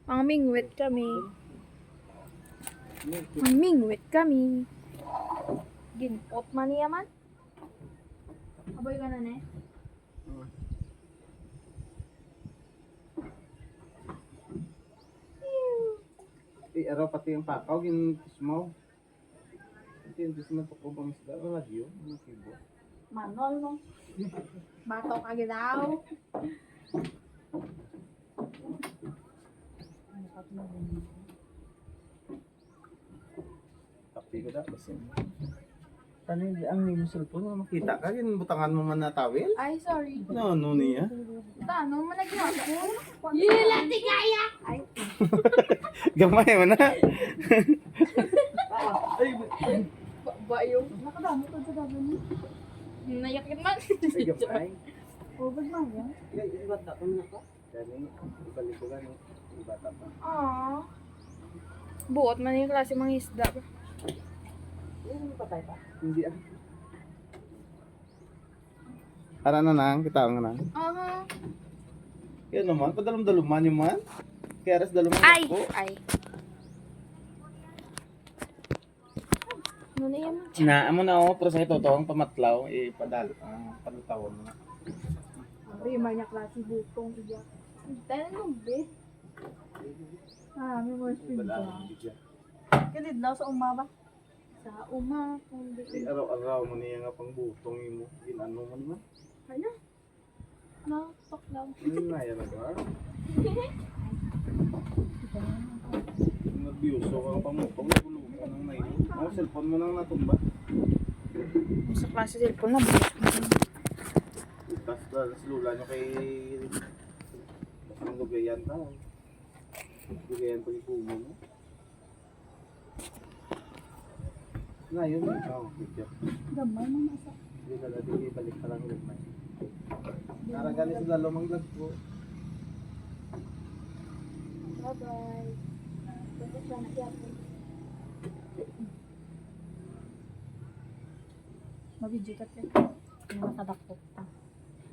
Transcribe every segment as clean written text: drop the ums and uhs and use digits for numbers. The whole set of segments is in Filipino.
Mamingwit kami. Mamingwit kami. Ginpot man niya man. Aboy ka na ne? Araw pati yung pakaw, gintis mo. Gintis mo po bang isda, radyo, ano kibo? Manol no? Bato ka gidaw. Tapi ko da, kasi. Tanin, ang nimo cellphone, makita ka, butangan mo man na tawil? Ay, sorry. No niya? Ano man nagyan ko? Yila tigaya. Ay. Gamay mo na. Ba yung nakadamo ko sa dabo ni. Nayakit man. Ay, gamay. Oh, bag man yan. Ibat na ko na ka. Dani, ibalik ko lang, ibata pa. Ah. Buot man yung klase mga isda. Hindi ah. Tara na nang, kita nga nang. Aha. Yan naman, padalom-daluman yung man. Kaya ras daluman Ay. ako. Ay. Ano na yan? Na, amo na ako, pero sa ito, ang pamatlaw, padutawon mo na. Ay, may niya klase butong iya. Tayo nung be. Ah, may more spring Bala, ka. Kalid na sa umaba. Sa uma, kundi. araw-araw mo niya nga pang butong mo. Ginano mo naman. Ano? No, talk lang. Ano na yan ba? Nervyoso ka pang mutong, nagulungan ka nang nailin. Ang cellphone mo nang natumba. Sa klase cellphone na. Basta lula nyo kay... Basta nang lugayan ta. Lugayan pag ipumo mo. Na yun eh. Oo, picture. Gamay mo nasa. Hindi ka natin ibalik ka lang gamay. Naragali sa dalawang vlog ko. Bye-bye. Basta siya nakiyakin. Mabidyo ka tayo. Yung matadakot pa.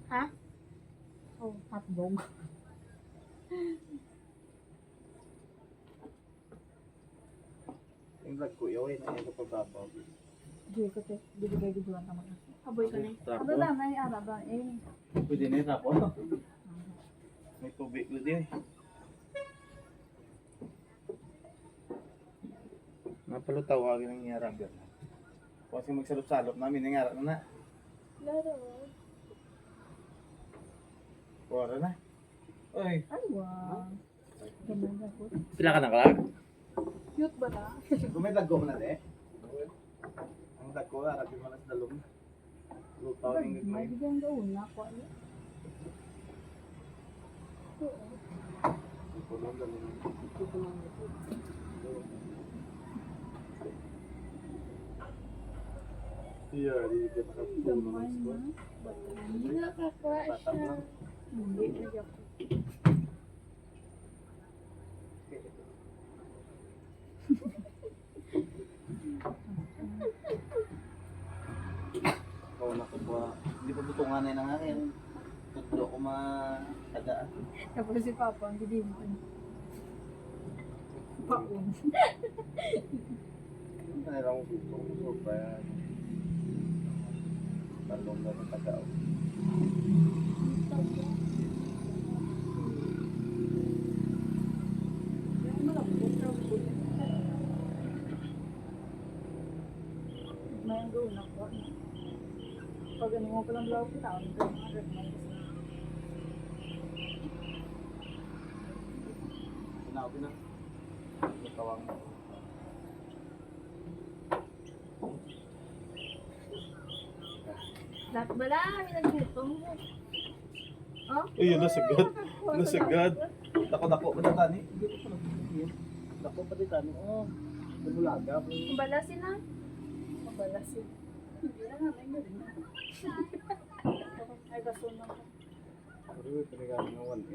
Ha? Oh, hotdog. Yung vlog ko, yawin na yung kapababaw. Diyo ko tayo. Bibigay giduan tama na. Aboy ka na eh. Tapo. Aba na, may araba eh. Pwede na yung tapo. May tubig ko din eh. Napalutawagin ang niyarang gano'n. Kasi magsalop-salop namin nangyara na na. Laro. Kuwara na. Uy, Ay, wow. Ganun na po. pila ka na kalag? Cute ba na? Kung may laggo mo na de. Ang laggo, harapin mo na sa dalong. Lutaw ng May gagmay. bigyan ka una ko. Ano? Pulang dalong. Yeah, di ka nakapuno Gamay ng na. spot. Hindi nakakuha Bata siya. lang. Hindi na siya. Ikaw na ko ba? Hindi pa butungan na yun nga ngayon. Tutlo ko makadaan. Tapos si Papa, ang didiman. Paon. Ang kanila ko butong mo pa yan. Talong na ng tagaw. May ang gawin ako. Pag ano mo palang vlog ko, taon ko mga recommend. Sinabi na. Nakawang. Lahat ba lang? May nagbutong mo. Oh? Ayun, nasagad. Nasagad. Dako-dako pa na tani. Dako pa di tani. Oh, nagulaga. Bala sila. Bala sila. Hindi na namin na rin. Ay, gaso na ko. Pero pinagano ng 1-8.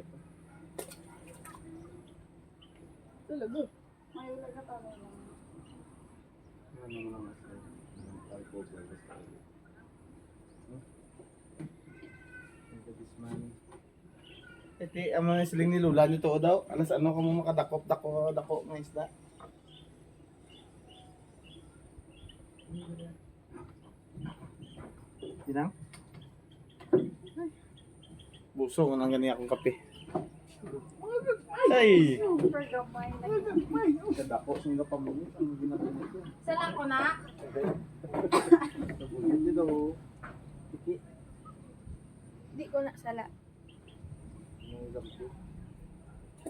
Talaga. May ulaga tama lang. Ano naman ang asal? Alcohol service. Ang kabisman. Iti, ang mga siling ni Lula nito daw. Alas ano ka mo makadakop-dako ng isda. Ginang? Busong nang gani akong kape. Ay! Super gamay na. Kadako sing pamunit ang ginagamit ko. Sala ko na. Nabulit dito. Iki. Di ko na sala. Ang gamit.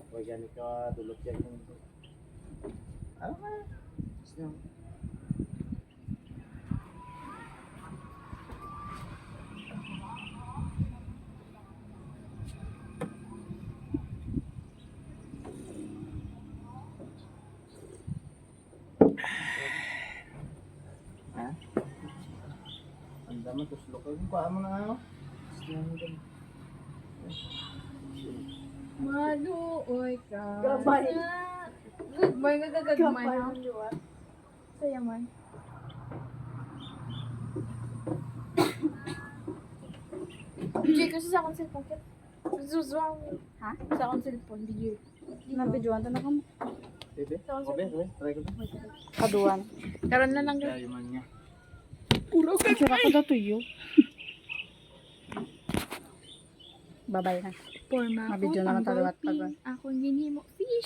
Huwag yan ka dulot yan. Ano nga? Sino? Ha? Ang dami to slow ko. Kuha mo na ano? Maluoy ka. Gamay. Gagmay nga gagagmay. Kapal ang luwa. Saya man. DJ kasi sa akong cellphone. Zuzwang. Ha? Sa akong cellphone. DJ. Nabidyoan to na ka mo. Bebe? Obe? Try ko ba? Kaduan. Karon na lang. Kaya man niya. Puro ka. Sira ko daw tuyo. Babay na. Porma. Mabidyo na lang taluwat pag. Ako hindi mo fish.